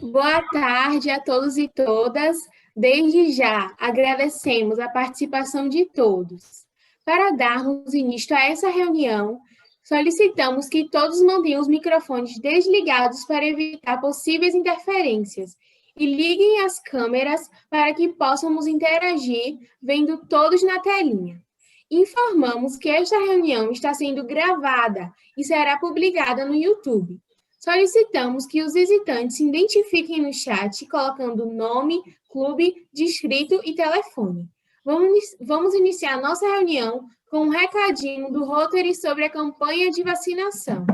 Boa tarde a todos e todas. Desde já agradecemos a participação de todos. Para darmos início a essa reunião, solicitamos que todos mantenham os microfones desligados para evitar possíveis interferências e liguem as câmeras para que possamos interagir vendo todos na telinha. Informamos que esta reunião está sendo gravada e será publicada no YouTube. Solicitamos que os visitantes se identifiquem no chat colocando nome, clube, distrito e telefone. Vamos iniciar nossa reunião com um recadinho do Rotary sobre a campanha de vacinação.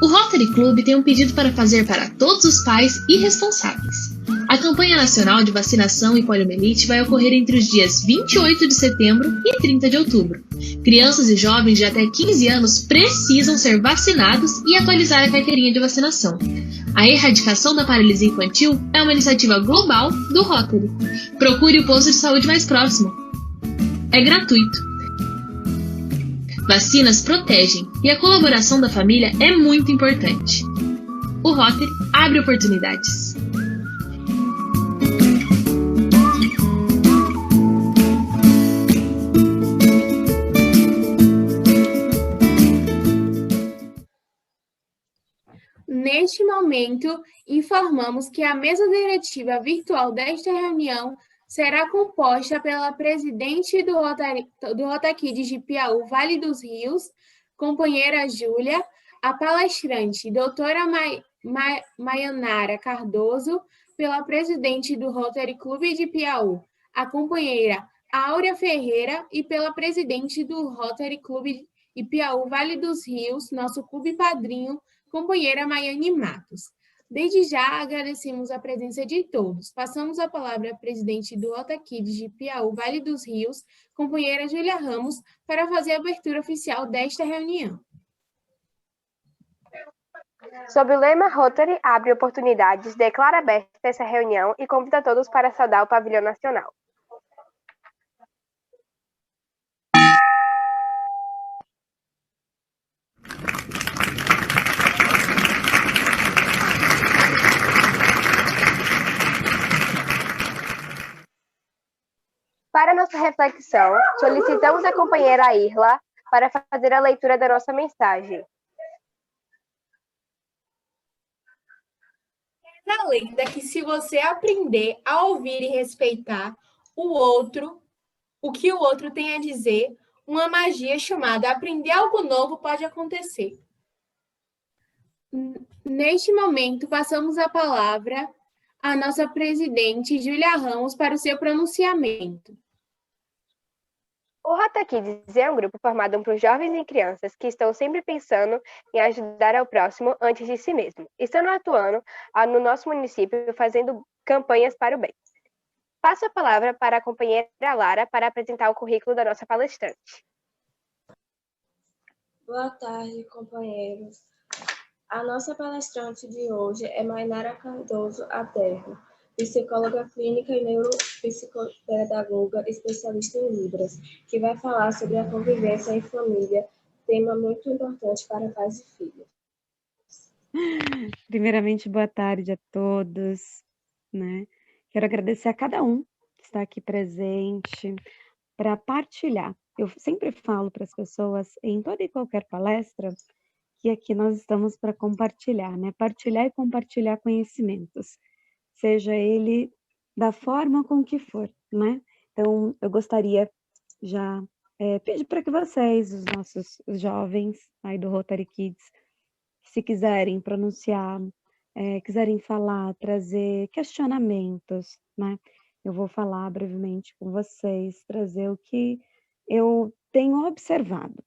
O Rotary Club tem um pedido para fazer para todos os pais e responsáveis. A campanha nacional de vacinação e poliomielite vai ocorrer entre os dias 28 de setembro e 30 de outubro. Crianças e jovens de até 15 anos precisam ser vacinados e atualizar a carteirinha de vacinação. A erradicação da paralisia infantil é uma iniciativa global do Rotary. Procure o posto de saúde mais próximo. É gratuito. Vacinas protegem e a colaboração da família é muito importante. O Rotary abre oportunidades. Neste momento, informamos que a mesa diretiva virtual desta reunião será composta pela presidente do Rotakids de Piauí, Vale dos Rios, companheira Júlia, a palestrante, doutora Mayanara Cardoso, pela presidente do Rotary Clube de Piauí, a companheira Áurea Ferreira, e pela presidente do Rotary Clube de Piauí, Vale dos Rios, nosso clube padrinho, companheira Maiane Matos. Desde já agradecemos a presença de todos. Passamos a palavra à presidente do Rotakids de Piauí, Vale dos Rios, companheira Júlia Ramos, para fazer a abertura oficial desta reunião. Sob o lema Rotary abre oportunidades, declara aberta essa reunião e convida todos para saudar o pavilhão nacional. Para nossa reflexão, solicitamos a companheira Irla para fazer a leitura da nossa mensagem. A lenda que se você aprender a ouvir e respeitar o outro, o que o outro tem a dizer, uma magia chamada aprender algo novo pode acontecer. Neste momento, passamos a palavra à nossa presidente, Júlia Ramos, para o seu pronunciamento. O Rotakids é um grupo formado por jovens e crianças que estão sempre pensando em ajudar ao próximo antes de si mesmo. Estão atuando no nosso município fazendo campanhas para o bem. Passo a palavra para a companheira Lara para apresentar o currículo da nossa palestrante. Boa tarde, companheiros. A nossa palestrante de hoje é Mainara Cardoso Aterro, psicóloga clínica e neuropsicopedagoga, especialista em Libras, que vai falar sobre a convivência em família, tema muito importante para pais e filhos. Primeiramente, boa tarde a todos, né? Quero agradecer a cada um que está aqui presente para partilhar. Eu sempre falo para as pessoas em toda e qualquer palestra que aqui nós estamos para compartilhar, né? Partilhar e compartilhar conhecimentos, seja ele da forma com que for, né? Então, eu gostaria já pedir para que vocês, os nossos jovens aí do Rotary Kids, se quiserem pronunciar, quiserem falar, trazer questionamentos, né? Eu vou falar brevemente com vocês, trazer o que eu tenho observado,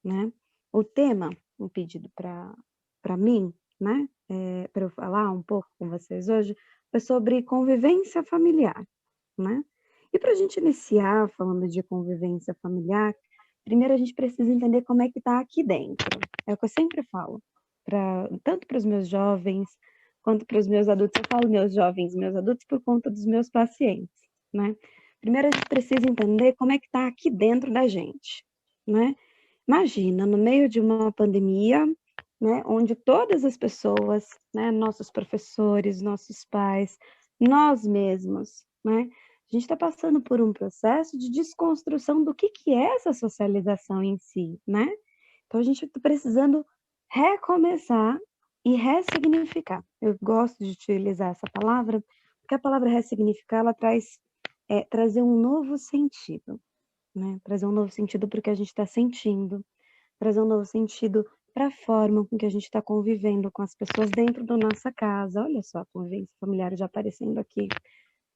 né? O tema, um pedido para mim, né? Para eu falar um pouco com vocês hoje, foi sobre convivência familiar, né? E para a gente iniciar falando de convivência familiar, primeiro a gente precisa entender como é que está aqui dentro. É o que eu sempre falo, tanto para os meus jovens quanto para os meus adultos. Eu falo meus jovens, meus adultos por conta dos meus pacientes, né? primeiro a gente precisa entender como é que está aqui dentro da gente, né? Imagina, no meio de uma pandemia, né, onde todas as pessoas, né, nossos professores, nossos pais, nós mesmos, né, a gente está passando por um processo de desconstrução do que é essa socialização em si, né? Então a gente está precisando recomeçar e ressignificar. Eu gosto de utilizar essa palavra, porque a palavra ressignificar, ela traz trazer um novo sentido, né? Trazer um novo sentido para o que a gente está sentindo, trazer um novo sentido para a forma com que a gente está convivendo com as pessoas dentro da nossa casa. Olha só a convivência familiar já aparecendo aqui.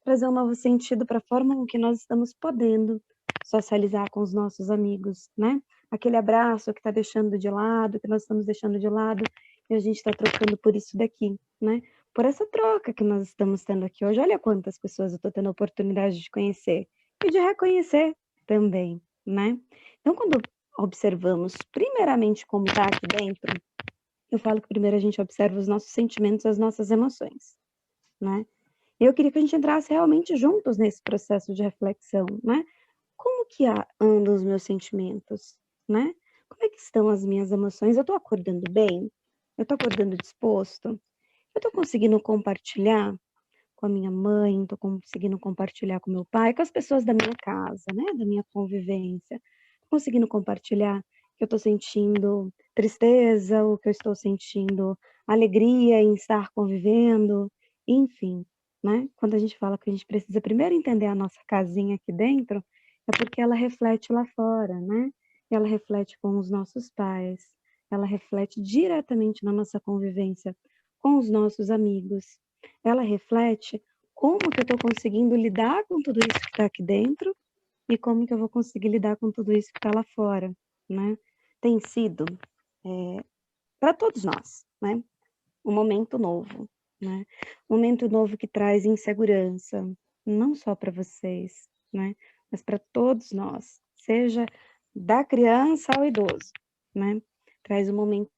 Trazer um novo sentido para a forma com que nós estamos podendo socializar com os nossos amigos, né? Aquele abraço que está deixando de lado, que nós estamos deixando de lado, e a gente está trocando por isso daqui, né? Por essa troca que nós estamos tendo aqui hoje. Olha quantas pessoas eu estou tendo a oportunidade de conhecer e de reconhecer também, né? Então, quando observamos primeiramente como está aqui dentro, eu falo que primeiro a gente observa os nossos sentimentos, as nossas emoções, né? Eu queria que a gente entrasse realmente juntos nesse processo de reflexão, né? Como que andam os meus sentimentos, né? Como é que estão as minhas emoções? Eu estou acordando bem? Eu estou acordando disposto? Eu estou conseguindo compartilhar com a minha mãe? Estou conseguindo compartilhar com meu pai? Com as pessoas da minha casa, né? Da minha convivência? Estou conseguindo compartilhar que eu estou sentindo tristeza ou que eu estou sentindo alegria em estar convivendo? Enfim, né? Quando a gente fala que a gente precisa primeiro entender a nossa casinha aqui dentro, é porque ela reflete lá fora, né? Ela reflete com os nossos pais, ela reflete diretamente na nossa convivência com os nossos amigos. Ela reflete como que eu estou conseguindo lidar com tudo isso que está aqui dentro e como que eu vou conseguir lidar com tudo isso que está lá fora, né? Tem sido, para todos nós, né? Um momento novo, né? Um momento novo que traz insegurança, não só para vocês, né? Mas para todos nós, seja da criança ao idoso, né? Traz momentos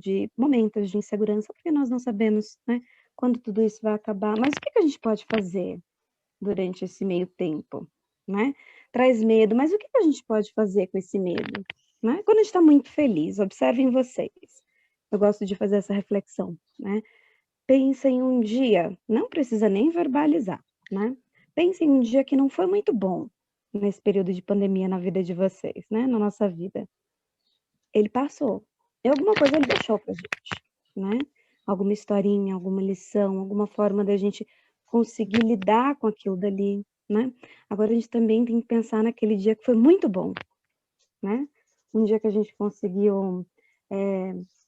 de insegurança, porque nós não sabemos, né, quando tudo isso vai acabar. Mas o que a gente pode fazer durante esse meio tempo, né? Traz medo, mas o que a gente pode fazer com esse medo, né? Quando a gente está muito feliz, observem vocês. Eu gosto de fazer essa reflexão, né? Pensa em um dia, não precisa nem verbalizar, né? Pensa em um dia que não foi muito bom nesse período de pandemia na vida de vocês, né? Na nossa vida. Ele passou. E alguma coisa ele deixou pra gente, né? Alguma historinha, alguma lição, alguma forma da gente conseguir lidar com aquilo dali, né? Agora a gente também tem que pensar naquele dia que foi muito bom, né? Um dia que a gente conseguiu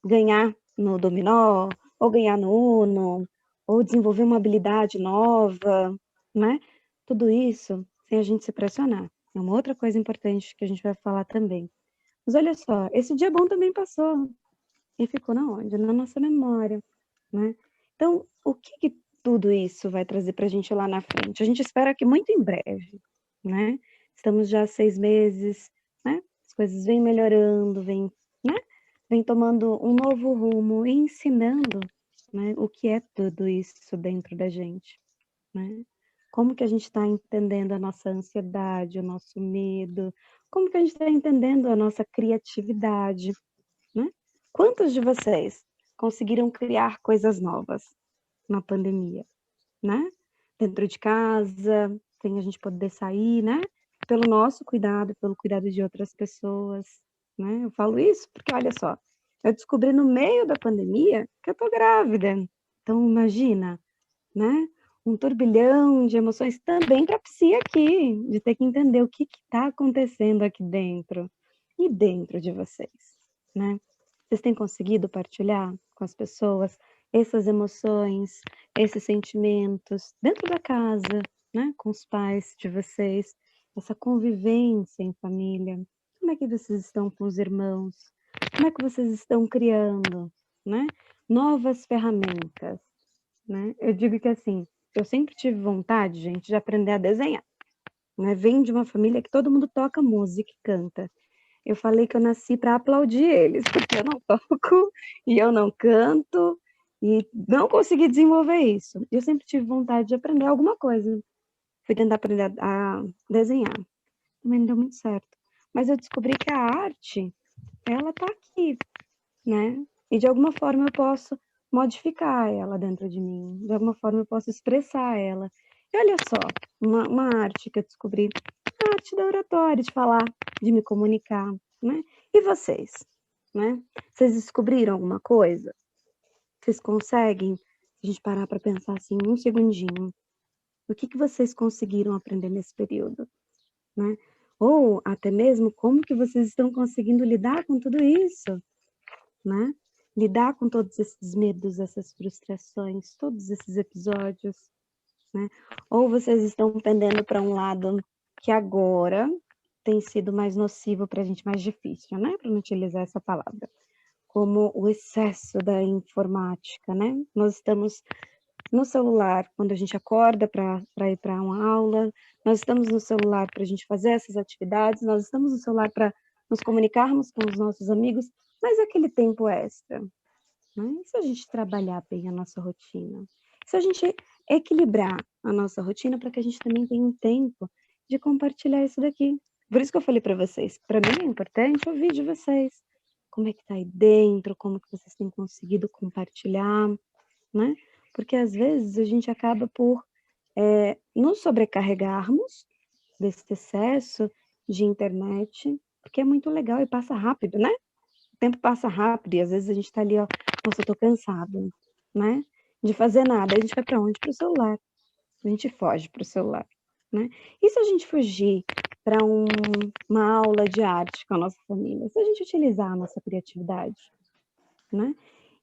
ganhar no dominó, ou ganhar no Uno, ou desenvolver uma habilidade nova, né? Tudo isso sem a gente se pressionar. É uma outra coisa importante que a gente vai falar também. Mas olha só, esse dia bom também passou. E ficou na onde? Na nossa memória, né? Então, o que tudo isso vai trazer para a gente lá na frente? A gente espera que muito em breve, né? Estamos já há 6 meses, né? As coisas vêm melhorando, vem tomando um novo rumo e ensinando, né, o que é tudo isso dentro da gente, né? Como que a gente está entendendo a nossa ansiedade, o nosso medo, como que a gente está entendendo a nossa criatividade, né? Quantos de vocês conseguiram criar coisas novas na pandemia, né? Dentro de casa, sem a gente poder sair, né? Pelo nosso cuidado, pelo cuidado de outras pessoas, né? Eu falo isso porque, olha só, eu descobri no meio da pandemia que eu tô grávida. Então, imagina, né? Um turbilhão de emoções também para a psi aqui, de ter que entender o que está acontecendo aqui dentro e dentro de vocês, né? Vocês têm conseguido partilhar com as pessoas essas emoções, esses sentimentos dentro da casa, né? Com os pais de vocês, essa convivência em família. Como é que vocês estão com os irmãos? Como é que vocês estão criando, né? Novas ferramentas, né? Eu digo que assim, eu sempre tive vontade, gente, de aprender a desenhar, né? Venho de uma família que todo mundo toca música e canta. Eu falei que eu nasci para aplaudir eles, porque eu não toco e eu não canto e não consegui desenvolver isso. Eu sempre tive vontade de aprender alguma coisa, fui tentar aprender a desenhar. Também não deu muito certo. Mas eu descobri que a arte, ela tá aqui, né? E de alguma forma eu posso modificar ela dentro de mim. De alguma forma eu posso expressar ela. E olha só, uma arte que eu descobri, a arte da oratória, de falar, de me comunicar, né? E vocês, né? Vocês descobriram alguma coisa? Vocês conseguem, se a gente parar para pensar assim, um segundinho, o que vocês conseguiram aprender nesse período, né? Ou até mesmo como que vocês estão conseguindo lidar com tudo isso, né? Lidar com todos esses medos, essas frustrações, todos esses episódios, né? Ou vocês estão pendendo para um lado que agora tem sido mais nocivo para a gente, mais difícil, né? Para não utilizar essa palavra, como o excesso da informática, né? Nós estamos no celular quando a gente acorda para ir para uma aula, nós estamos no celular para a gente fazer essas atividades, nós estamos no celular para nos comunicarmos com os nossos amigos, mas aquele tempo extra, né? E se a gente trabalhar bem a nossa rotina? Se a gente equilibrar a nossa rotina para que a gente também tenha um tempo de compartilhar isso daqui. Por isso que eu falei para vocês, para mim é importante ouvir de vocês. Como é que tá aí dentro, como que vocês têm conseguido compartilhar, né? Porque às vezes a gente acaba por nos sobrecarregarmos desse excesso de internet, porque é muito legal e passa rápido, né? O tempo passa rápido e às vezes a gente tá ali, ó, nossa, eu tô cansado, né? De fazer nada. A gente vai para onde? Pro celular. A gente foge pro celular, né? E se a gente fugir para uma aula de arte com a nossa família? Se a gente utilizar a nossa criatividade, né?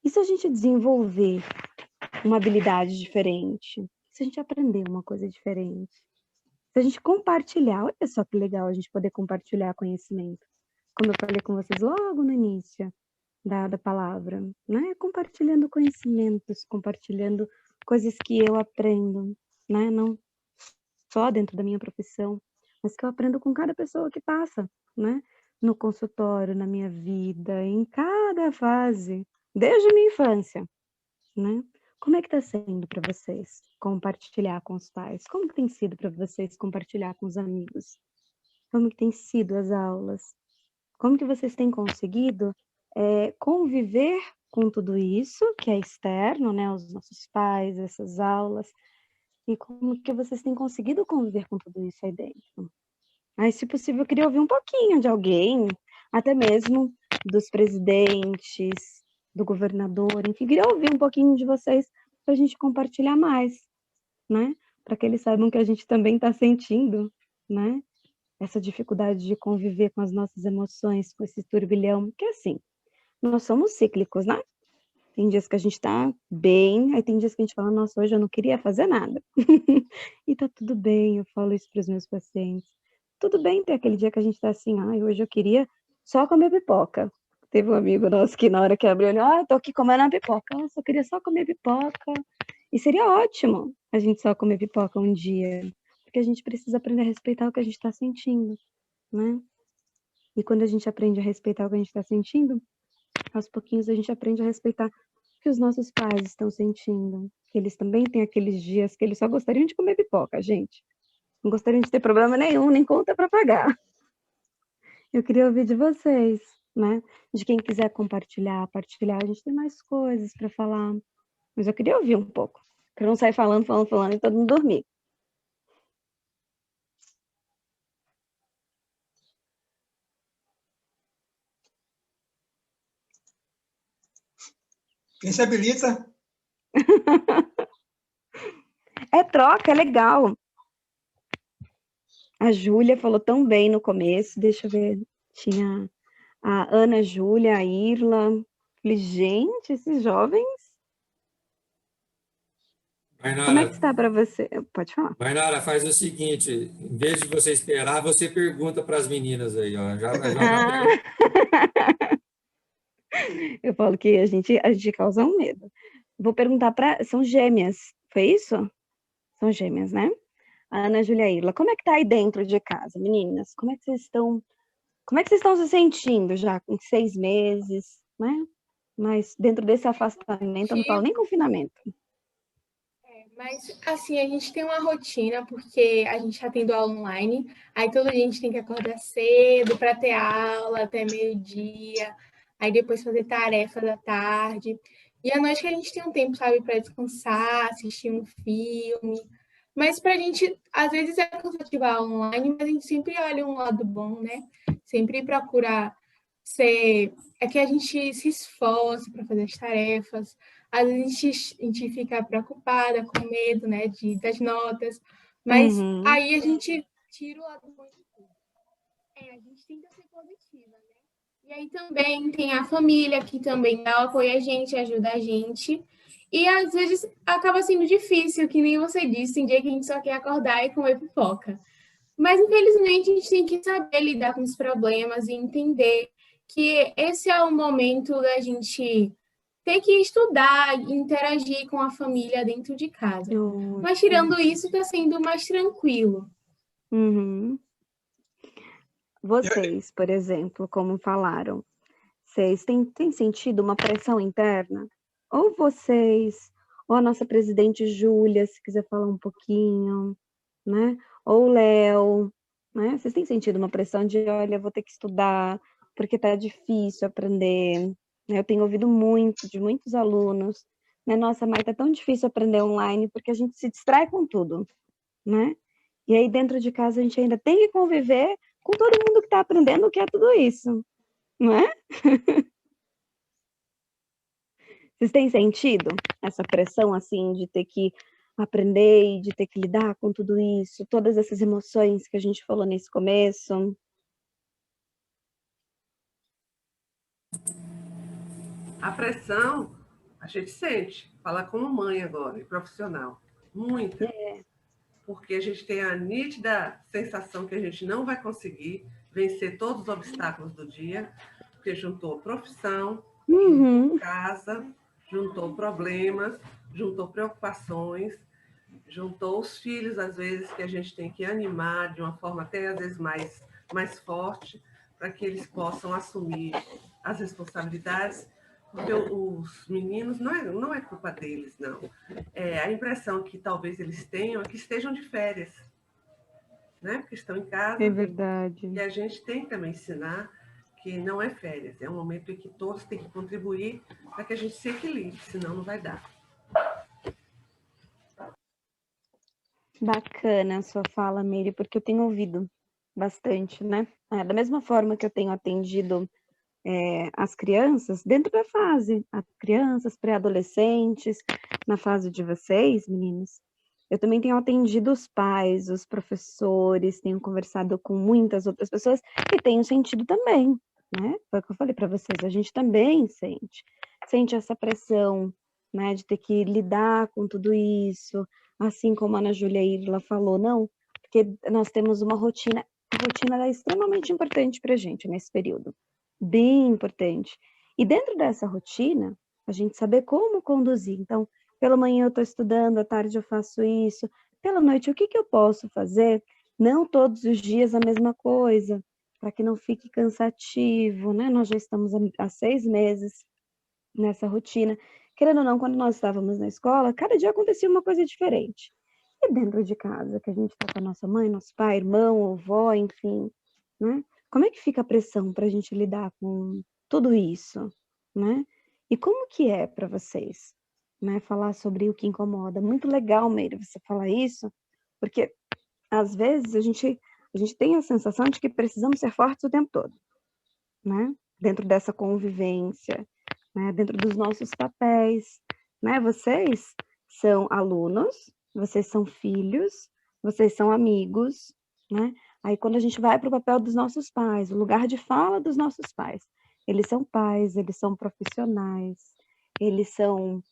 E se a gente desenvolver uma habilidade diferente? Se a gente aprender uma coisa diferente? Se a gente compartilhar, olha só que legal a gente poder compartilhar conhecimento. Como eu falei com vocês logo no início da palavra, né? Compartilhando conhecimentos, compartilhando coisas que eu aprendo, né? Não só dentro da minha profissão, mas que eu aprendo com cada pessoa que passa, né? No consultório, na minha vida, em cada fase, desde a minha infância, né? Como é que está sendo para vocês compartilhar com os pais? Como que tem sido para vocês compartilhar com os amigos? Como que tem sido as aulas? Como que vocês têm conseguido conviver com tudo isso que é externo, né? Os nossos pais, essas aulas, e como que vocês têm conseguido conviver com tudo isso aí dentro? Aí, se possível, eu queria ouvir um pouquinho de alguém, até mesmo dos presidentes, do governador, enfim, queria ouvir um pouquinho de vocês para a gente compartilhar mais, né? Para que eles saibam que a gente também está sentindo, né? Essa dificuldade de conviver com as nossas emoções, com esse turbilhão, que assim, nós somos cíclicos, né? Tem dias que a gente tá bem, aí tem dias que a gente fala, nossa, hoje eu não queria fazer nada. E tá tudo bem, eu falo isso para os meus pacientes. Tudo bem ter aquele dia que a gente tá assim, ai, hoje eu queria só comer pipoca. Teve um amigo nosso que na hora que abriu, ele, eu tô aqui comendo uma pipoca. Nossa, eu queria só comer pipoca. E seria ótimo a gente só comer pipoca um dia, porque a gente precisa aprender a respeitar o que a gente tá sentindo, né? E quando a gente aprende a respeitar o que a gente tá sentindo, aos pouquinhos a gente aprende a respeitar o que os nossos pais estão sentindo, que eles também têm aqueles dias que eles só gostariam de comer pipoca, gente. Não gostariam de ter problema nenhum, nem conta para pagar. Eu queria ouvir de vocês, né? De quem quiser compartilhar, partilhar, a gente tem mais coisas para falar. Mas eu queria ouvir um pouco, para não sair falando e todo mundo dormir. Quem se habilita? É troca, é legal. A Júlia falou tão bem no começo, deixa eu ver, tinha a Ana Júlia, a Irla. Falei, gente, esses jovens, como é que está para você? Pode falar. Mainara, faz o seguinte, em vez de você esperar, você pergunta para as meninas aí, ó. Eu falo que a gente causa um medo. Vou perguntar para... São gêmeas, foi isso? São gêmeas, né? A Ana Júlia e a Irla, como é que tá aí dentro de casa, meninas? Como é que vocês estão se sentindo já com 6 meses, né? Mas dentro desse afastamento, eu não falo nem confinamento. Mas, assim, a gente tem uma rotina, porque a gente está tendo aula online, aí todo dia a gente tem que acordar cedo para ter aula até meio-dia, aí depois fazer tarefa da tarde. E à noite que a gente tem um tempo, sabe, para descansar, assistir um filme. Mas para a gente, às vezes é cansativo a aula online, mas a gente sempre olha um lado bom, né? Sempre procura ser. É que a gente se esforça para fazer as tarefas, às vezes a gente fica preocupada, com medo, né, das notas, mas Uhum. aí a gente tira o lado bom de tudo. A gente tenta ser positiva, né? E aí também tem a família que também dá o apoio a gente, ajuda a gente. E às vezes acaba sendo difícil, que nem você disse, tem dia que a gente só quer acordar e comer pipoca. Mas infelizmente a gente tem que saber lidar com os problemas e entender que esse é o momento da gente ter que estudar e interagir com a família dentro de casa. Mas Ótimo. tirando isso, está sendo mais tranquilo. Uhum. Vocês, por exemplo, como falaram, vocês têm sentido uma pressão interna? Ou vocês, ou a nossa presidente Júlia, se quiser falar um pouquinho, né? Ou o Léo, né? Vocês têm sentido uma pressão de, olha, vou ter que estudar, porque tá difícil aprender, né? Eu tenho ouvido muito de muitos alunos, né? Nossa, mas tá tão difícil aprender online porque a gente se distrai com tudo, né? E aí dentro de casa a gente ainda tem que conviver com todo mundo que está aprendendo o que é tudo isso, não é? Vocês têm sentido essa pressão assim de ter que aprender e de ter que lidar com tudo isso, todas essas emoções que a gente falou nesse começo? A pressão, a gente sente, falar como mãe agora, e profissional, muita. Porque a gente tem a nítida sensação que a gente não vai conseguir vencer todos os obstáculos do dia, porque juntou profissão, juntou casa, juntou problemas, juntou preocupações, juntou os filhos, às vezes, que a gente tem que animar de uma forma até, às vezes, mais forte, para que eles possam assumir as responsabilidades, porque os meninos, não é culpa deles, não. A impressão que talvez eles tenham é que estejam de férias, né? Porque estão em casa. É verdade. E a gente tem que também ensinar que não é férias, é um momento em que todos têm que contribuir para que a gente se equilibre, senão não vai dar. Bacana a sua fala, Miri, porque eu tenho ouvido bastante, né? Da mesma forma que eu tenho atendido as crianças, dentro da fase, as crianças, pré-adolescentes, na fase de vocês, meninos, eu também tenho atendido os pais, os professores, tenho conversado com muitas outras pessoas e tenho sentido também, né? Foi o que eu falei para vocês, a gente também sente essa pressão, né, de ter que lidar com tudo isso, assim como a Ana Júlia e Irla falou, não, porque nós temos uma rotina, a rotina é extremamente importante para a gente nesse período, bem importante. E dentro dessa rotina, a gente saber como conduzir. Então, pela manhã eu estou estudando, à tarde eu faço isso, pela noite o que eu posso fazer? Não todos os dias a mesma coisa, para que não fique cansativo, né? Nós já estamos há 6 meses nessa rotina. Querendo ou não, quando nós estávamos na escola, cada dia acontecia uma coisa diferente. E dentro de casa, que a gente está com a nossa mãe, nosso pai, irmão, avó, enfim, né? Como é que fica a pressão para a gente lidar com tudo isso, né? E como que é para vocês, né? Falar sobre o que incomoda. Muito legal, Meire, você falar isso, porque às vezes a gente tem a sensação de que precisamos ser fortes o tempo todo, né? Dentro dessa convivência, né? Dentro dos nossos papéis, né? Vocês são alunos, vocês são filhos, vocês são amigos, né? Aí quando a gente vai para o papel dos nossos pais, o lugar de fala dos nossos pais, eles são profissionais, eles são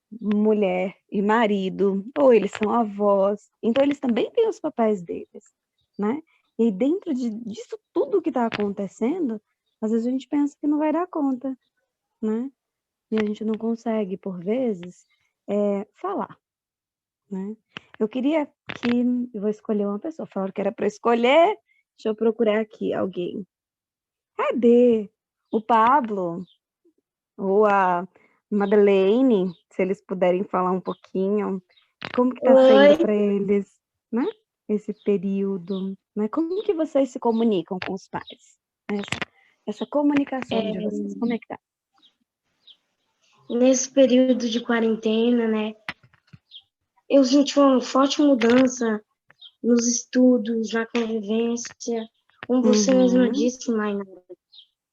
mulher e marido, ou eles são avós, então eles também têm os papéis deles, né? E aí dentro disso tudo que está acontecendo, às vezes a gente pensa que não vai dar conta, né? E a gente não consegue, por vezes, falar, né? Eu vou escolher uma pessoa, falaram que era para escolher, deixa eu procurar aqui alguém. Cadê? O Pablo ou a Madeleine, se eles puderem falar um pouquinho. Como que está sendo para eles, né? Esse período, né? Como que vocês se comunicam com os pais? Essa comunicação de vocês, como é que tá? Nesse período de quarentena, né? Eu senti uma forte mudança nos estudos, na convivência. Como você mesma disse, Maina,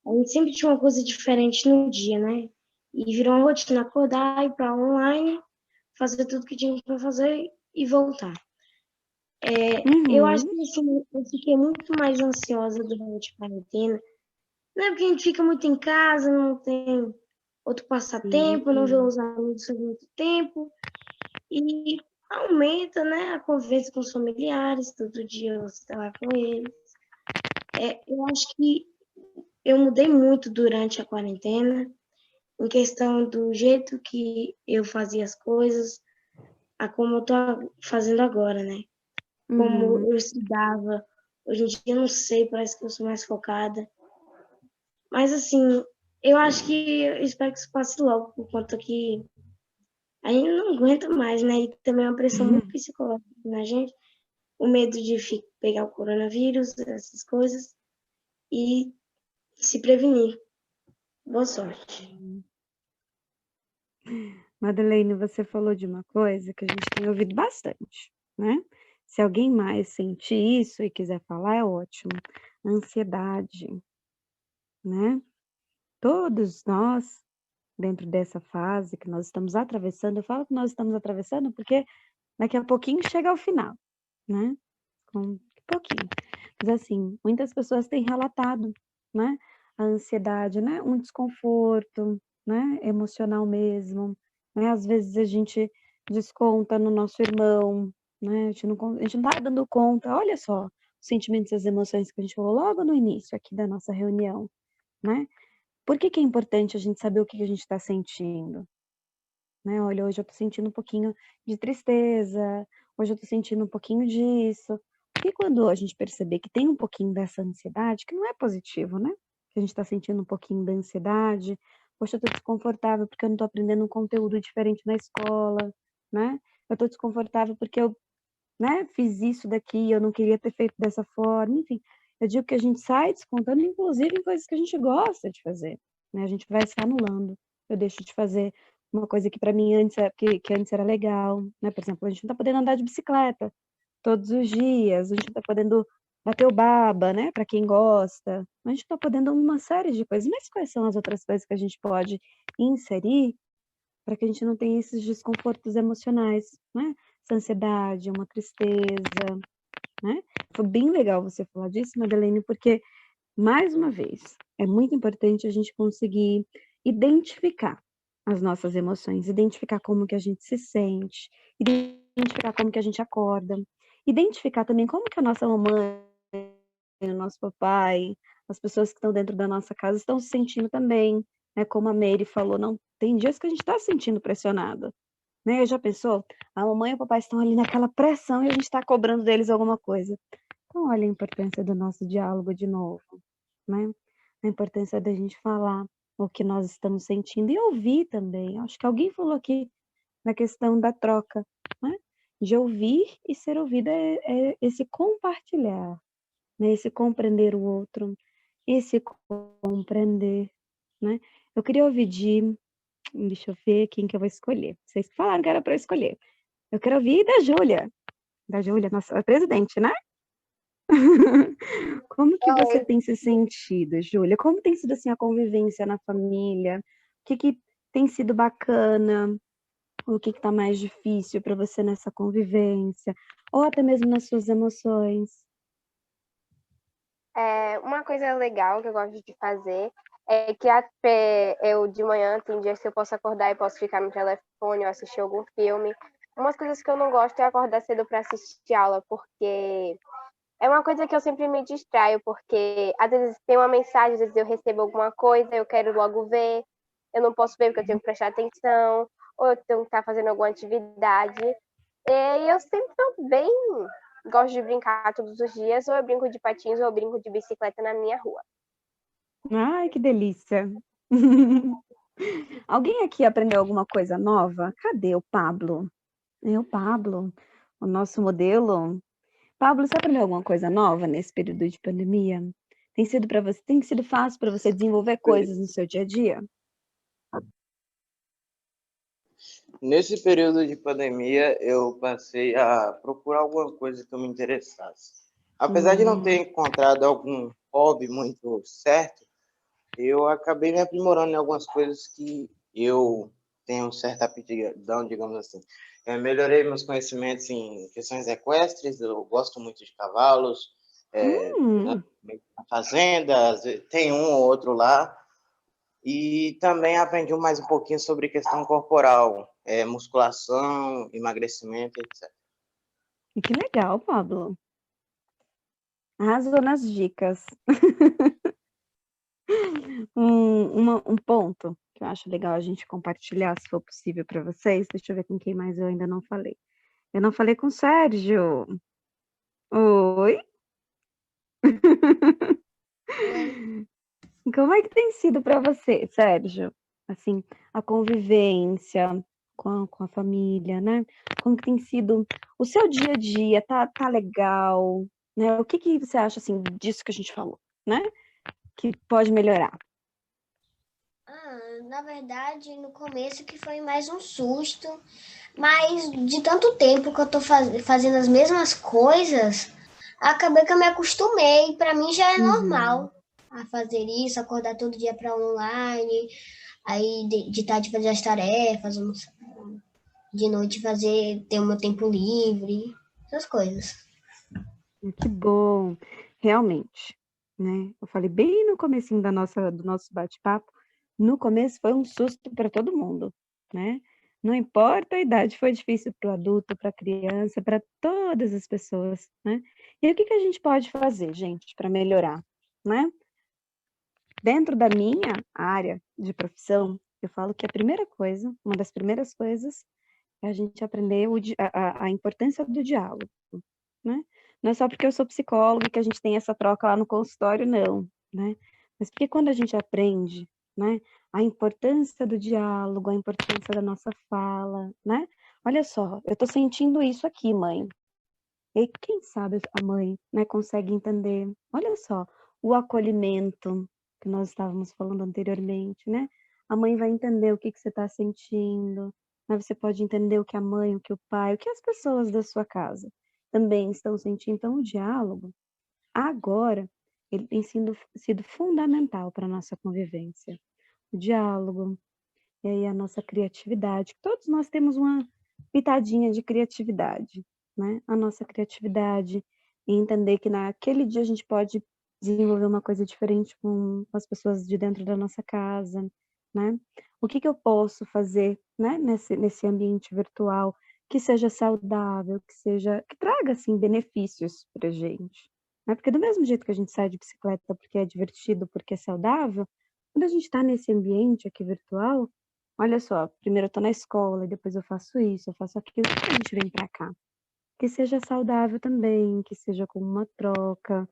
a gente sempre tinha uma coisa diferente no dia, né? E virou uma rotina acordar, ir para online, fazer tudo que tinha para fazer e voltar. Eu acho que assim, eu fiquei muito mais ansiosa durante a quarentena. Não é porque a gente fica muito em casa, não tem outro passatempo, não vê os amigos há muito tempo. E aumenta, né, a convivência com os familiares, todo dia você está lá com eles. Eu acho que eu mudei muito durante a quarentena, em questão do jeito que eu fazia as coisas, a como eu estou fazendo agora, né? Como eu estudava. Hoje em dia eu não sei, parece que eu sou mais focada. Mas, assim, eu acho que eu espero que isso passe logo, por conta que a gente não aguenta mais, né? E também é uma pressão muito psicológica na gente, o medo de pegar o coronavírus, essas coisas, e se prevenir. Boa sorte. Madeleine, você falou de uma coisa que a gente tem ouvido bastante, né? Se alguém mais sentir isso e quiser falar, é ótimo. Ansiedade, né? Todos nós, dentro dessa fase que nós estamos atravessando, eu falo que nós estamos atravessando porque daqui a pouquinho chega ao final, né? Com um pouquinho. Mas assim, muitas pessoas têm relatado, né? A ansiedade, né? Um desconforto, né? Emocional mesmo, né? Às vezes a gente desconta no nosso irmão, né? A gente não tá dando conta. Olha só, os sentimentos e as emoções que a gente falou logo no início aqui da nossa reunião, né? Por que que é importante a gente saber o que a gente está sentindo? Né? Olha, hoje eu tô sentindo um pouquinho de tristeza, hoje eu tô sentindo um pouquinho disso. E quando a gente perceber que tem um pouquinho dessa ansiedade, que não é positivo, né? Que a gente tá sentindo um pouquinho da ansiedade, poxa, eu tô desconfortável porque eu não tô aprendendo um conteúdo diferente na escola, né? Eu tô desconfortável porque eu, né, fiz isso daqui, eu não queria ter feito dessa forma, enfim. Eu digo que a gente sai descontando, inclusive, em coisas que a gente gosta de fazer, né? A gente vai se anulando. Eu deixo de fazer uma coisa que para mim antes, que antes era legal, né? Por exemplo, a gente não tá podendo andar de bicicleta todos os dias, a gente não tá podendo bater o baba, né? Para quem gosta. A gente tá podendo uma série de coisas. Mas quais são as outras coisas que a gente pode inserir para que a gente não tenha esses desconfortos emocionais, né? Essa ansiedade, uma tristeza, né? Foi bem legal você falar disso, Madeleine, porque, mais uma vez, é muito importante a gente conseguir identificar as nossas emoções, identificar como que a gente se sente, identificar como que a gente acorda, identificar também como que a nossa mamãe, o nosso papai, as pessoas que estão dentro da nossa casa estão se sentindo também, né? Como a Mary falou, não tem dias que a gente está se sentindo pressionada, né? Já pensou? A mamãe e o papai estão ali naquela pressão e a gente está cobrando deles alguma coisa. Então, olha a importância do nosso diálogo de novo, né? A importância da gente falar o que nós estamos sentindo e ouvir também. Acho que alguém falou aqui na questão da troca, né? De ouvir e ser ouvida é esse compartilhar, né? Esse compreender o outro, esse compreender, né? Eu queria ouvir deixa eu ver quem que eu vou escolher. Vocês que falaram que era para eu escolher. Eu quero ouvir da Júlia, nossa presidente, né? Como que você tem se sentido, Júlia? Como tem sido assim a convivência na família? O que que tem sido bacana? O que que tá mais difícil para você nessa convivência? Ou até mesmo nas suas emoções? Uma coisa legal que eu gosto de fazer é que até eu de manhã, tem dias que eu posso acordar e posso ficar no telefone ou assistir algum filme. Umas coisas que eu não gosto é acordar cedo para assistir aula, porque é uma coisa que eu sempre me distraio, porque às vezes tem uma mensagem, às vezes eu recebo alguma coisa, eu quero logo ver, eu não posso ver porque eu tenho que prestar atenção, ou eu tenho que estar fazendo alguma atividade. E eu sempre estou bem, gosto de brincar todos os dias, ou eu brinco de patins, ou eu brinco de bicicleta na minha rua. Ai, que delícia! Alguém aqui aprendeu alguma coisa nova? Cadê o Pablo? O Pablo, o nosso modelo. Pablo, você aprendeu alguma coisa nova nesse período de pandemia? Tem sido fácil para você desenvolver coisas no seu dia a dia? Nesse período de pandemia, eu passei a procurar alguma coisa que eu me interessasse. Apesar de não ter encontrado algum hobby muito certo, eu acabei me aprimorando em algumas coisas que eu tenho certa aptidão, digamos assim. Eu melhorei meus conhecimentos em questões equestres, eu gosto muito de cavalos, né, na fazenda, tem um ou outro lá, e também aprendi mais um pouquinho sobre questão corporal, musculação, emagrecimento, etc. Que legal, Pablo. Arrasou nas dicas. Um ponto que eu acho legal a gente compartilhar, se for possível para vocês. Deixa eu ver com quem mais eu ainda não falei. Eu não falei com o Sérgio. Oi? Como é que tem sido para você, Sérgio? Assim, a convivência com a família, né? Como que tem sido o seu dia a dia? Tá legal, né? O que você acha, assim, disso que a gente falou, né? Que pode melhorar? Na verdade, no começo que foi mais um susto, mas de tanto tempo que eu tô fazendo as mesmas coisas, acabei que eu me acostumei. Para mim já é normal a fazer isso, acordar todo dia para online, aí de tarde fazer as tarefas, de noite ter o meu tempo livre, essas coisas. Que bom, realmente, né? Eu falei bem no comecinho do nosso bate-papo. No começo foi um susto para todo mundo, né? Não importa a idade, foi difícil para o adulto, para a criança, para todas as pessoas, né? E o que a gente pode fazer, gente, para melhorar, né? Dentro da minha área de profissão, eu falo que uma das primeiras coisas, é a gente aprender a importância do diálogo, né? Não é só porque eu sou psicóloga que a gente tem essa troca lá no consultório, não, né? Mas porque quando a gente aprende, né, a importância do diálogo, a importância da nossa fala, né? Olha só, eu tô sentindo isso aqui, mãe. E quem sabe a mãe, né, consegue entender. Olha só, o acolhimento que nós estávamos falando anteriormente, né? A mãe vai entender o que você está sentindo, né? Você pode entender o que a mãe, o que o pai, o que as pessoas da sua casa também estão sentindo. Então, o diálogo, agora, ele tem sido fundamental para a nossa convivência. O diálogo, e aí a nossa criatividade. Todos nós temos uma pitadinha de criatividade, né? A nossa criatividade e entender que naquele dia a gente pode desenvolver uma coisa diferente com as pessoas de dentro da nossa casa, né? O que eu posso fazer, né, nesse ambiente virtual que seja saudável, que traga, assim, benefícios pra gente, né? Porque do mesmo jeito que a gente sai de bicicleta porque é divertido, porque é saudável, quando a gente está nesse ambiente aqui virtual, olha só, primeiro eu tô na escola, e depois eu faço isso, eu faço aquilo, por que a gente vem para cá? Que seja saudável também, que seja com uma troca.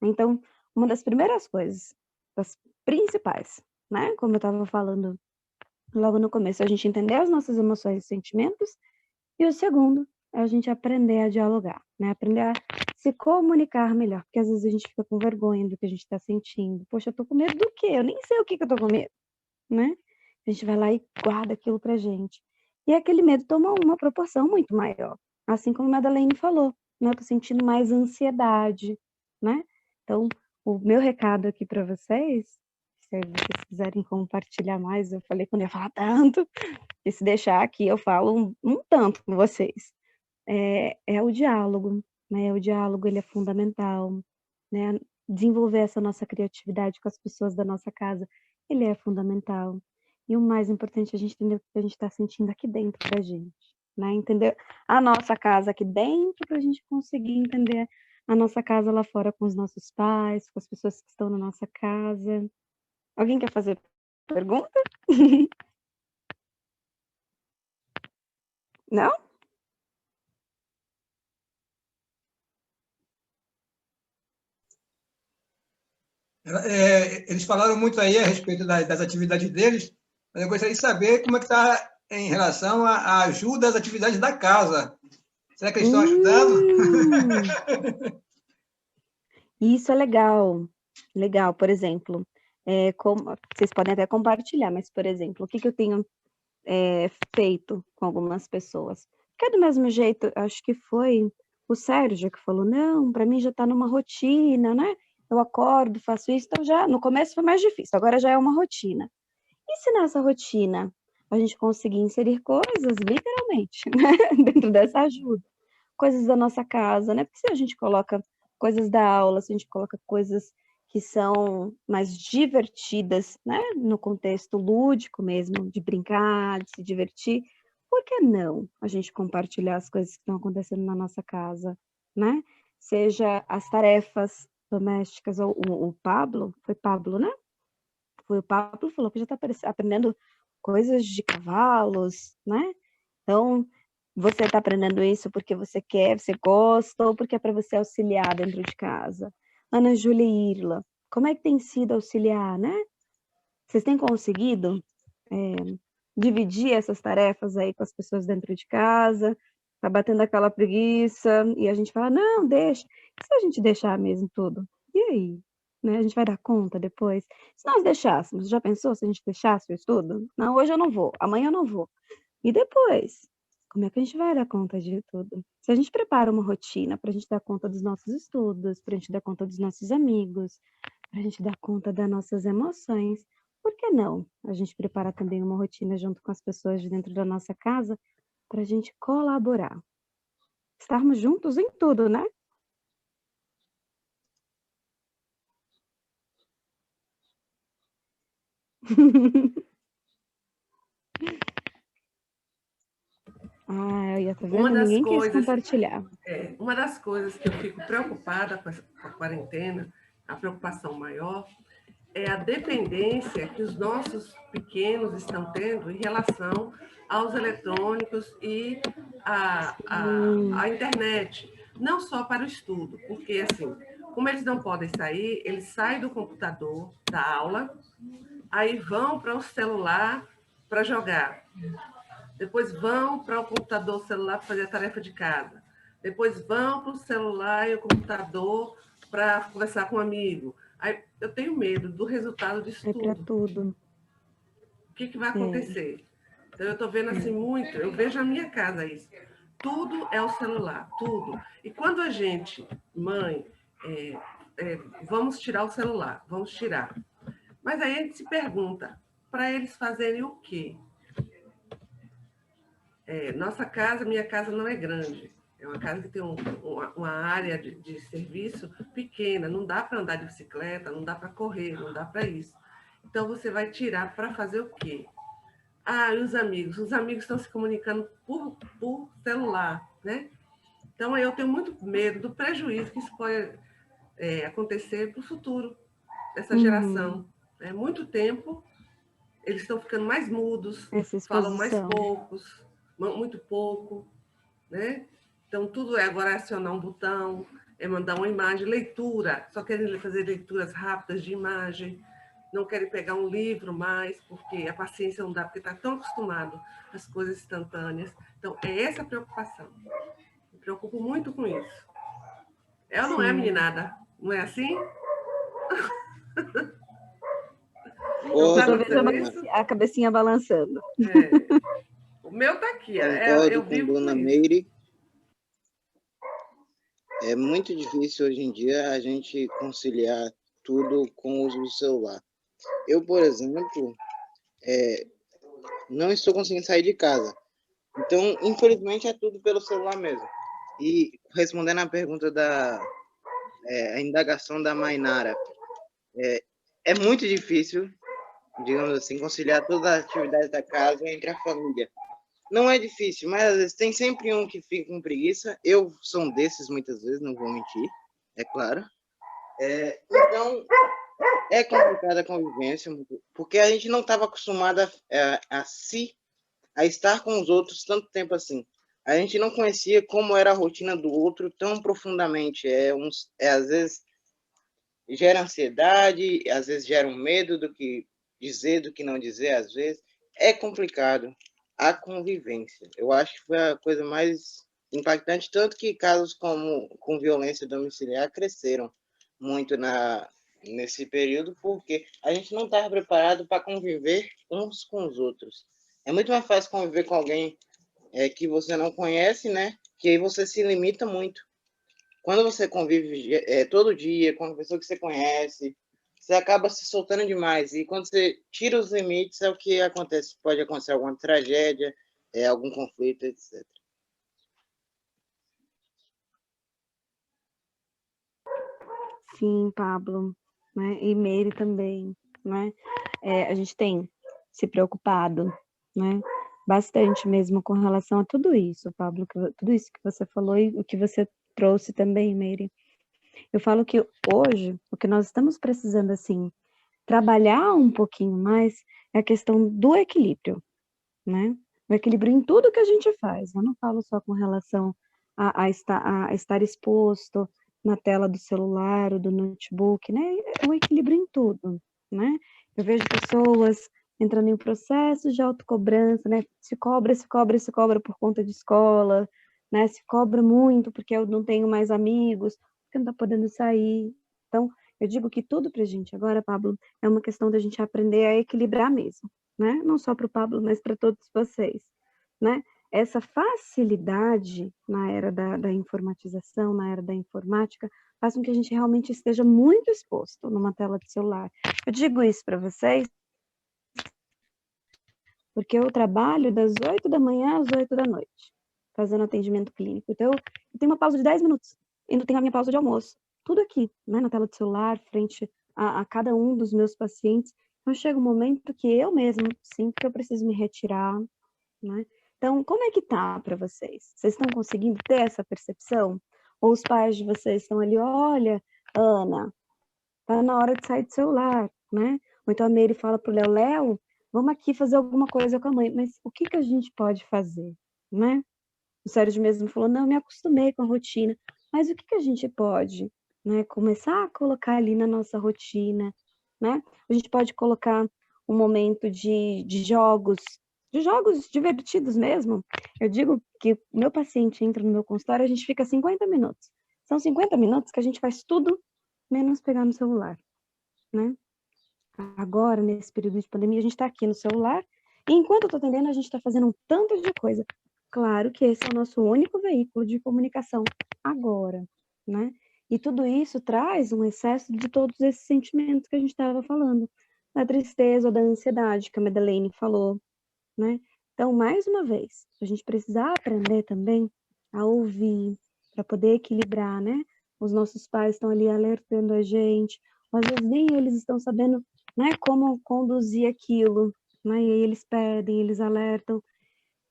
Então, uma das primeiras coisas, das principais, né? Como eu estava falando logo no começo, a gente entender as nossas emoções e sentimentos, e o segundo é a gente aprender a dialogar, né? Aprender a se comunicar melhor, porque às vezes a gente fica com vergonha do que a gente está sentindo. Poxa, eu tô com medo do quê? Eu nem sei o que eu tô com medo, né? A gente vai lá e guarda aquilo pra gente. E aquele medo toma uma proporção muito maior. Assim como a Madeleine falou, né? Eu tô sentindo mais ansiedade, né? Então, o meu recado aqui para vocês, se vocês quiserem compartilhar mais, eu falei que não ia falar tanto, e se deixar aqui eu falo um tanto com vocês. É o diálogo, né? O diálogo, ele é fundamental, né? Desenvolver essa nossa criatividade com as pessoas da nossa casa, ele é fundamental. E o mais importante é a gente entender o que a gente está sentindo aqui dentro da gente, né? Entender a nossa casa aqui dentro para a gente conseguir entender a nossa casa lá fora com os nossos pais, com as pessoas que estão na nossa casa. Alguém quer fazer pergunta? Não? Eles falaram muito aí a respeito das atividades deles, mas eu gostaria de saber como é que está em relação à ajuda às atividades da casa. Será que eles estão ajudando? Isso é legal. Legal, por exemplo, vocês podem até compartilhar, mas, por exemplo, o que eu tenho feito com algumas pessoas? Porque é do mesmo jeito, acho que foi o Sérgio que falou, não, para mim já está numa rotina, né? Eu acordo, faço isso, então já, no começo foi mais difícil, agora já é uma rotina. E se nessa rotina a gente conseguir inserir coisas, literalmente, né? Dentro dessa ajuda, coisas da nossa casa, né? Porque se a gente coloca coisas da aula, se a gente coloca coisas que são mais divertidas, né? No contexto lúdico mesmo, de brincar, de se divertir, por que não a gente compartilhar as coisas que estão acontecendo na nossa casa, né? Seja as tarefas domésticas, ou o Pablo, foi Pablo, né? Foi o Pablo que falou que já está aprendendo coisas de cavalos, né? Então, você está aprendendo isso porque você quer, você gosta, ou porque é para você auxiliar dentro de casa? Ana Júlia e Irla, como é que tem sido auxiliar, né? Vocês têm conseguido dividir essas tarefas aí com as pessoas dentro de casa? Tá batendo aquela preguiça e a gente fala, não, deixa. E se a gente deixar mesmo tudo? E aí? Né? A gente vai dar conta depois? Se nós deixássemos, já pensou se a gente deixasse o estudo? Não, hoje eu não vou, amanhã eu não vou. E depois? Como é que a gente vai dar conta de tudo? Se a gente prepara uma rotina para a gente dar conta dos nossos estudos, para a gente dar conta dos nossos amigos, para a gente dar conta das nossas emoções, por que não a gente preparar também uma rotina junto com as pessoas de dentro da nossa casa para a gente colaborar? Estarmos juntos em tudo, né? Tá vendo? Ninguém quis compartilhar. Uma das coisas que eu fico preocupada com a quarentena, a preocupação maior, é a dependência que os nossos pequenos estão tendo em relação aos eletrônicos e à internet, não só para o estudo, porque, assim, como eles não podem sair, eles saem do computador, da aula, aí vão para o celular para jogar, depois vão para o computador, celular para fazer a tarefa de casa, depois vão para o celular e o computador para conversar com um amigo. Aí, eu tenho medo do resultado disso tudo. É para tudo. O que vai acontecer? Então, eu estou vendo assim muito, eu vejo na minha casa isso. Tudo é o celular, tudo. E quando a gente, mãe, vamos tirar o celular, vamos tirar. Mas aí a gente se pergunta, para eles fazerem o quê? Nossa casa, minha casa não é grande. É uma casa que tem uma área de serviço pequena. Não dá para andar de bicicleta, não dá para correr, não dá para isso. Então, você vai tirar para fazer o quê? E os amigos? Os amigos estão se comunicando por celular, né? Então, eu tenho muito medo do prejuízo que isso pode acontecer para o futuro dessa geração. É muito tempo, eles estão ficando mais mudos, falam mais poucos, muito pouco, né? Então, tudo agora acionar um botão, mandar uma imagem, leitura, só querem fazer leituras rápidas de imagem, não querem pegar um livro mais, porque a paciência não dá, porque está tão acostumado às coisas instantâneas. Então, é essa a preocupação. Me preocupo muito com isso. Ela não é meninada, não é assim? Estou vendo a cabecinha balançando. O meu está aqui. Concordo com Dona Meire. É muito difícil hoje em dia a gente conciliar tudo com o uso do celular. Eu, por exemplo, não estou conseguindo sair de casa. Então, infelizmente, é tudo pelo celular mesmo. E respondendo à pergunta a indagação da Mainara, é muito difícil, digamos assim, conciliar todas as atividades da casa entre a família. Não é difícil, mas às vezes tem sempre um que fica com preguiça. Eu sou um desses muitas vezes, não vou mentir, é claro. Então, é complicada a convivência, porque a gente não estava acostumado a estar com os outros tanto tempo assim. A gente não conhecia como era a rotina do outro tão profundamente. Às vezes gera ansiedade, às vezes gera um medo do que dizer, do que não dizer, às vezes. É complicado. a convivência. Eu acho que foi a coisa mais impactante, tanto que casos como com violência domiciliar cresceram muito nesse período, porque a gente não estava preparado para conviver uns com os outros. É muito mais fácil conviver com alguém que você não conhece, né? Que aí você se limita muito. Quando você convive todo dia com uma pessoa que você conhece, você acaba se soltando demais. E quando você tira os limites, é o que acontece. Pode acontecer alguma tragédia, algum conflito, etc. Sim, Pablo, né? E Meire também, né? A gente tem se preocupado, né? Bastante mesmo com relação a tudo isso, Pablo, tudo isso que você falou e o que você trouxe também, Meire. Eu falo que hoje, o que nós estamos precisando, assim, trabalhar um pouquinho mais é a questão do equilíbrio, né? O equilíbrio em tudo que a gente faz. Eu não falo só com relação a estar exposto na tela do celular ou do notebook, né? É um equilíbrio em tudo, né? Eu vejo pessoas entrando em processos de autocobrança, né? Se cobra por conta de escola, né? Se cobra muito porque eu não tenho mais amigos, porque não tá podendo sair. Então, eu digo que tudo pra gente agora, Pablo, é uma questão da gente aprender a equilibrar mesmo, né? Não só para o Pablo, mas para todos vocês, né? Essa facilidade na era da informatização, na era da informática, faz com que a gente realmente esteja muito exposto numa tela de celular. Eu digo isso para vocês porque eu trabalho das 8 da manhã às 8 da noite, fazendo atendimento clínico. Então, eu tenho uma pausa de 10 minutos, ainda tenho a minha pausa de almoço. Tudo aqui, né, na tela do celular, frente a cada um dos meus pacientes. Então, chega um momento que eu mesmo sinto que eu preciso me retirar, né? Então, como é que tá para vocês? Vocês estão conseguindo ter essa percepção? Ou os pais de vocês estão ali, olha, Ana, tá na hora de sair do celular, né? Ou então a Mary fala pro Léo, vamos aqui fazer alguma coisa com a mãe. Mas o que a gente pode fazer, né? O Sérgio mesmo falou, não, me acostumei com a rotina. Mas o que a gente pode, né? Começar a colocar ali na nossa rotina, né? A gente pode colocar um momento de jogos divertidos mesmo. Eu digo que o meu paciente entra no meu consultório, a gente fica 50 minutos. São 50 minutos que a gente faz tudo menos pegar no celular, né? Agora, nesse período de pandemia, a gente está aqui no celular e enquanto eu estou atendendo, a gente está fazendo um tanto de coisa. Claro que esse é o nosso único veículo de comunicação agora, né? E tudo isso traz um excesso de todos esses sentimentos que a gente estava falando, da tristeza ou da ansiedade que a Madeleine falou, né? Então, mais uma vez, a gente precisa aprender também a ouvir, para poder equilibrar, né? Os nossos pais estão ali alertando a gente, às vezes nem eles estão sabendo, né, como conduzir aquilo, né? E aí eles pedem, eles alertam,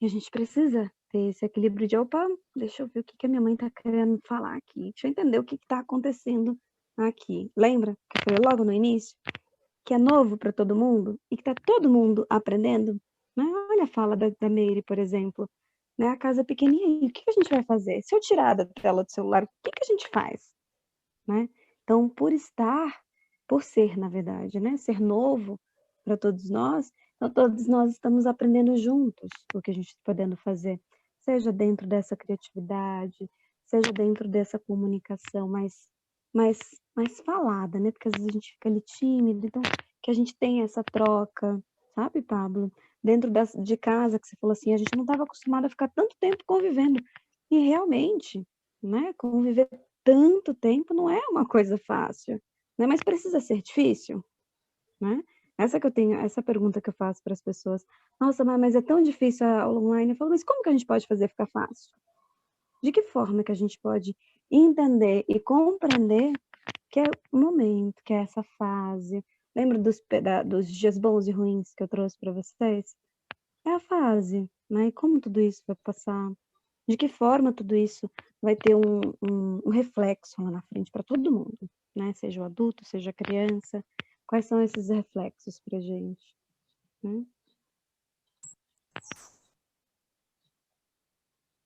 e a gente precisa ter esse equilíbrio de, opa, deixa eu ver o que a minha mãe está querendo falar aqui, deixa eu entender o que está acontecendo aqui. Lembra que foi logo no início? Que é novo para todo mundo e que está todo mundo aprendendo, né? Olha a fala da Meire, por exemplo, né? A casa é pequenininha, o que a gente vai fazer? Se eu tirar da tela do celular, o que a gente faz, né? Então, por ser, na verdade, né? Ser novo para todos nós, então todos nós estamos aprendendo juntos o que a gente está podendo fazer, seja dentro dessa criatividade, seja dentro dessa comunicação mais falada, né? Porque às vezes a gente fica ali tímido, então que a gente tenha essa troca, sabe, Pablo? Dentro de casa, que você falou assim, a gente não estava acostumado a ficar tanto tempo convivendo. E realmente, né? Conviver tanto tempo não é uma coisa fácil, né? Mas precisa ser difícil, né? Essa pergunta que eu faço para as pessoas. Nossa, mas é tão difícil a aula online. Eu falo, mas como que a gente pode fazer ficar fácil? De que forma que a gente pode entender e compreender que é o momento, que é essa fase? Lembra dos dias bons e ruins que eu trouxe para vocês? É a fase, né? E como tudo isso vai passar? De que forma tudo isso vai ter um reflexo lá na frente para todo mundo, né? Seja o adulto, seja a criança. Quais são esses reflexos para a gente, né?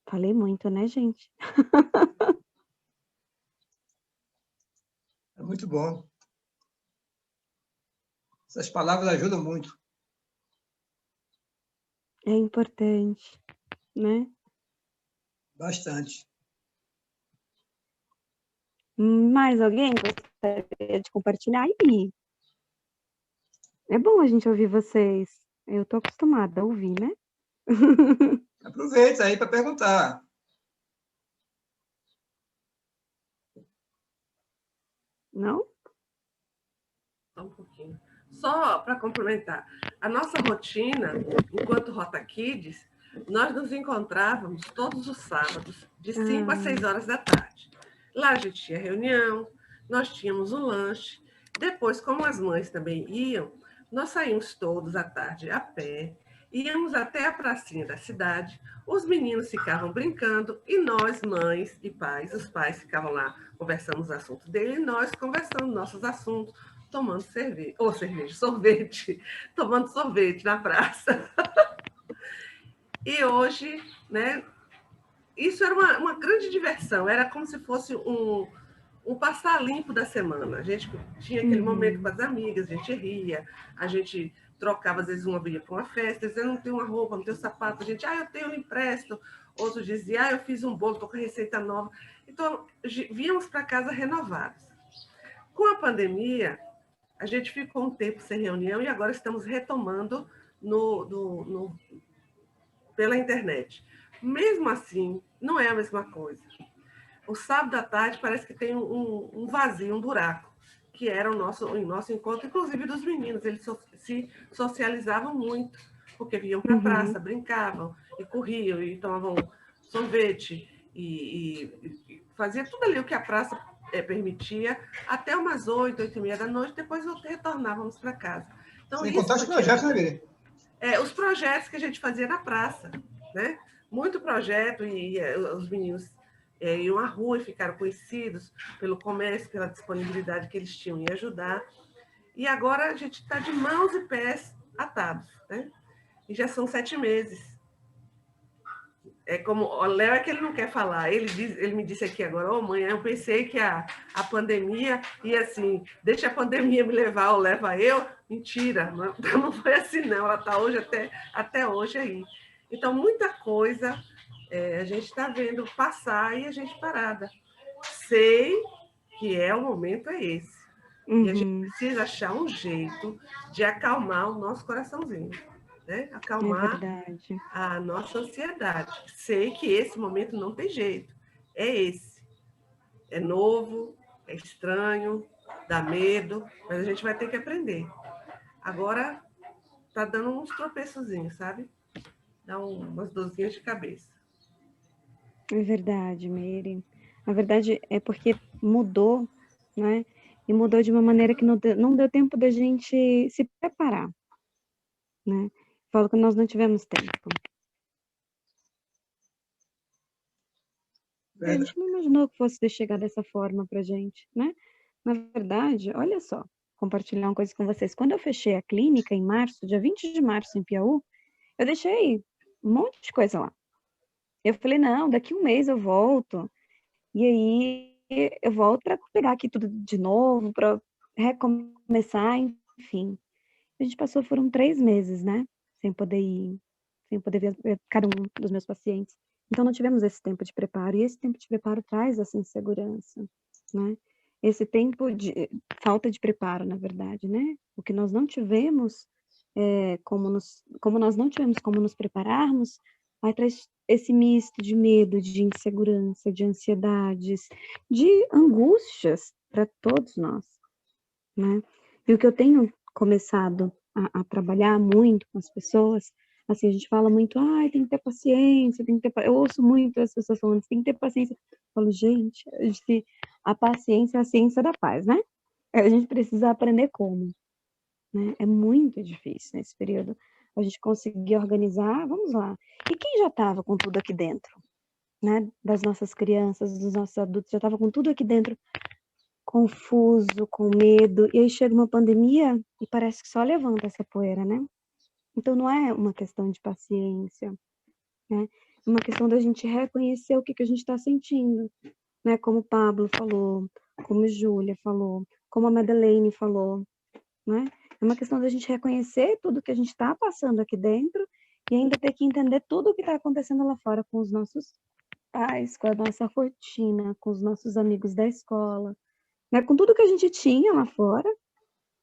Falei muito, né, gente? É muito bom. Essas palavras ajudam muito. É importante, né? Bastante. Mais alguém gostaria de compartilhar aí? É bom a gente ouvir vocês. Eu tô acostumada a ouvir, né? Aproveita aí para perguntar. Não? Só um pouquinho. Só para complementar, a nossa rotina, enquanto Rota Kids, nós nos encontrávamos todos os sábados, de 5 a 6 horas da tarde. Lá a gente tinha reunião, nós tínhamos um lanche. Depois, como as mães também iam, nós saímos todos à tarde a pé, íamos até a pracinha da cidade, os meninos ficavam brincando e nós, mães e pais, os pais ficavam lá conversando os assuntos dele e nós conversando nossos assuntos, tomando sorvete, tomando sorvete na praça. E hoje, né, isso era uma grande diversão, era como se fosse um passar limpo da semana. A gente tinha aquele momento com as amigas, a gente ria, a gente trocava, às vezes uma vinha para uma festa, às vezes eu não tenho uma roupa, não tenho sapato, a gente, eu tenho, eu empresto. Outros diziam, eu fiz um bolo, estou com receita nova. Então, víamos para casa renovados. Com a pandemia, a gente ficou um tempo sem reunião e agora estamos retomando pela internet. Mesmo assim, não é a mesma coisa. O sábado à tarde parece que tem um vazio, um buraco, que era o nosso encontro, inclusive dos meninos. Eles se socializavam muito, porque vinham para a praça, brincavam, e corriam, e tomavam sorvete, e fazia tudo ali o que a praça permitia, até umas 8, 8h30 da noite, depois retornávamos para casa. Então, sem contar os projetos, né, Miriam? Os projetos que a gente fazia na praça, né? Muito projeto, e os meninos iam à rua e ficaram conhecidos pelo comércio, pela disponibilidade que eles tinham em ajudar. E agora a gente está de mãos e pés atados, né? E já são 7 meses. É como o Léo é que ele não quer falar. Ele me disse aqui agora, mãe, eu pensei que a pandemia ia assim, deixa a pandemia me levar ou leva eu. Mentira, não foi assim não. Ela está hoje até hoje aí. Então, muita coisa a gente está vendo passar e a gente parada. Sei que o momento é esse. E a gente precisa achar um jeito de acalmar o nosso coraçãozinho. Né? Acalmar a nossa ansiedade. Sei que esse momento não tem jeito. É esse. É novo, é estranho, dá medo, mas a gente vai ter que aprender. Agora tá dando uns tropeçozinhos, sabe? Dá umas dorzinhas de cabeça. É verdade, Meire. A verdade é porque mudou, né? E mudou de uma maneira que não deu tempo da gente se preparar, né? Falo que nós não tivemos tempo. A gente não imaginou que fosse chegar dessa forma pra gente, né? Na verdade, olha só, compartilhar uma coisa com vocês. Quando eu fechei a clínica em março, dia 20 de março, em Piauí, eu deixei um monte de coisa lá. Eu falei, não, daqui um mês eu volto. E aí eu volto para pegar aqui tudo de novo, para recomeçar, enfim. A gente foram 3 meses, né? Sem poder ir, sem poder ver cada um dos meus pacientes. Então, não tivemos esse tempo de preparo. E esse tempo de preparo traz essa insegurança, né? Esse tempo de falta de preparo, na verdade, né? O que nós não tivemos, como nós não tivemos como nos prepararmos, aí traz esse misto de medo, de insegurança, de ansiedades, de angústias para todos nós, né? E o que eu tenho começado a trabalhar muito com as pessoas, assim, a gente fala muito, tem que ter paciência, tem que ter... Eu ouço muito as pessoas falando, tem que ter paciência. Eu falo, gente, a paciência é a ciência da paz, né? A gente precisa aprender como, né? É muito difícil nesse período a gente conseguir organizar, vamos lá. E quem já estava com tudo aqui dentro, né? Das nossas crianças, dos nossos adultos, já estava com tudo aqui dentro, confuso, com medo, e aí chega uma pandemia e parece que só levanta essa poeira, né? Então não é uma questão de paciência, né? É uma questão da gente reconhecer o que a gente está sentindo, né? Como o Pablo falou, como a Júlia falou, como a Madeleine falou, né? É uma questão da gente reconhecer tudo que a gente está passando aqui dentro e ainda ter que entender tudo o que está acontecendo lá fora com os nossos pais, com a nossa rotina, com os nossos amigos da escola, né? Com tudo que a gente tinha lá fora,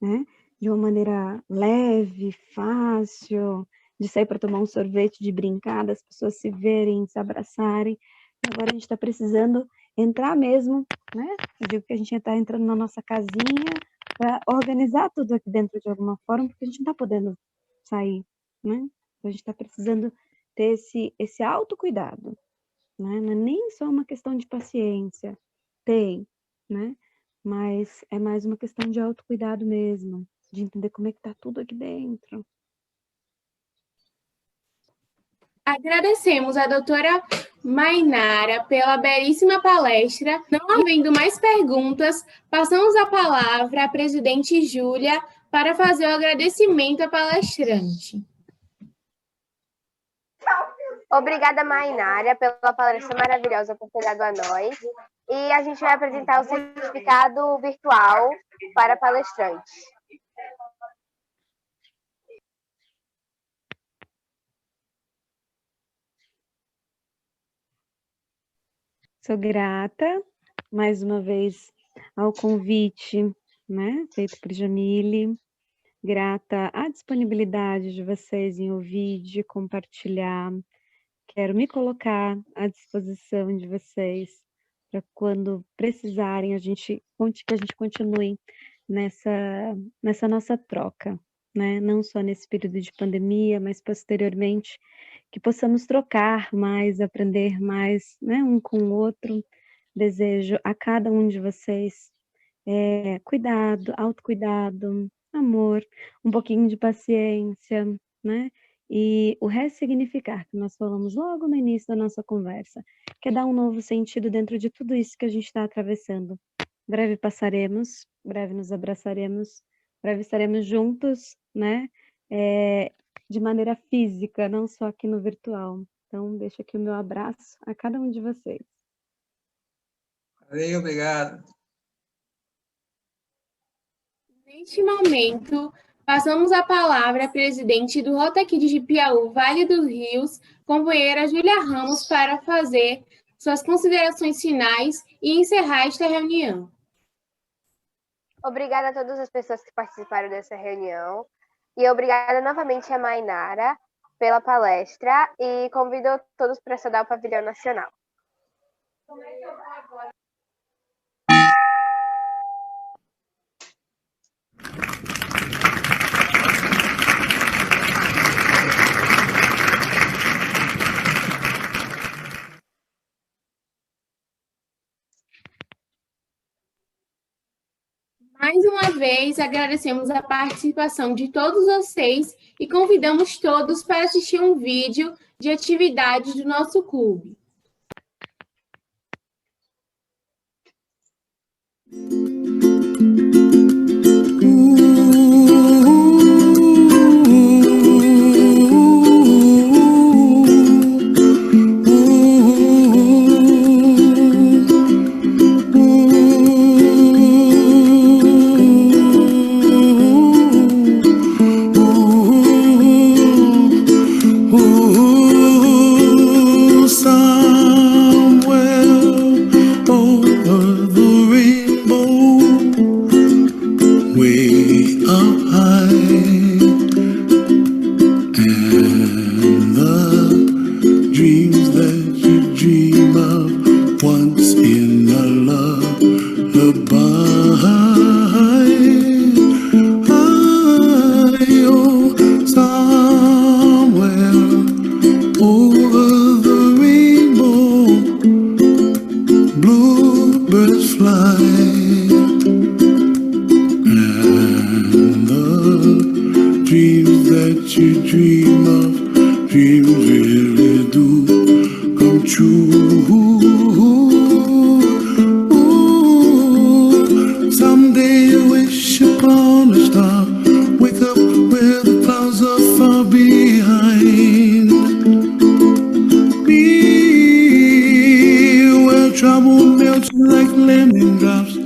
né? De uma maneira leve, fácil, de sair para tomar um sorvete, de brincar, das pessoas se verem, se abraçarem. E agora a gente está precisando entrar mesmo, né? Eu digo que a gente está entrando na nossa casinha para organizar tudo aqui dentro de alguma forma, porque a gente não está podendo sair, né? Então, a gente está precisando ter esse autocuidado, né? Não é nem só uma questão de paciência, tem, né? Mas é mais uma questão de autocuidado mesmo, de entender como é que está tudo aqui dentro. Agradecemos a doutora Mainara pela belíssima palestra. Não havendo mais perguntas, passamos a palavra à presidente Júlia para fazer o agradecimento à palestrante. Obrigada, Mainara, pela palestra maravilhosa por ter dado a nós. E a gente vai apresentar o certificado virtual para a palestrante. Sou grata, mais uma vez, ao convite, né, feito por Jamile. Grata à disponibilidade de vocês em ouvir, de compartilhar. Quero me colocar à disposição de vocês para quando precisarem que a gente continue nessa nossa troca, né? Não só nesse período de pandemia, mas posteriormente que possamos trocar mais, aprender mais, né? Um com o outro. Desejo a cada um de vocês cuidado, autocuidado, amor, um pouquinho de paciência, né? E o ressignificar, que nós falamos logo no início da nossa conversa, que é dar um novo sentido dentro de tudo isso que a gente está atravessando. Breve passaremos, breve nos abraçaremos, breve estaremos juntos, né? De maneira física, não só aqui no virtual. Então, deixo aqui o meu abraço a cada um de vocês. Valeu, obrigado. Neste momento, passamos a palavra à presidente do Rota Kids de Piauí, Vale dos Rios, companheira Júlia Ramos, para fazer suas considerações finais e encerrar esta reunião. Obrigada a todas as pessoas que participaram dessa reunião. E obrigada novamente a Mainara pela palestra e convido todos para saudar o Pavilhão Nacional. Mais uma vez, agradecemos a participação de todos vocês e convidamos todos para assistir um vídeo de atividades do nosso clube. Trouble melts like lemon drops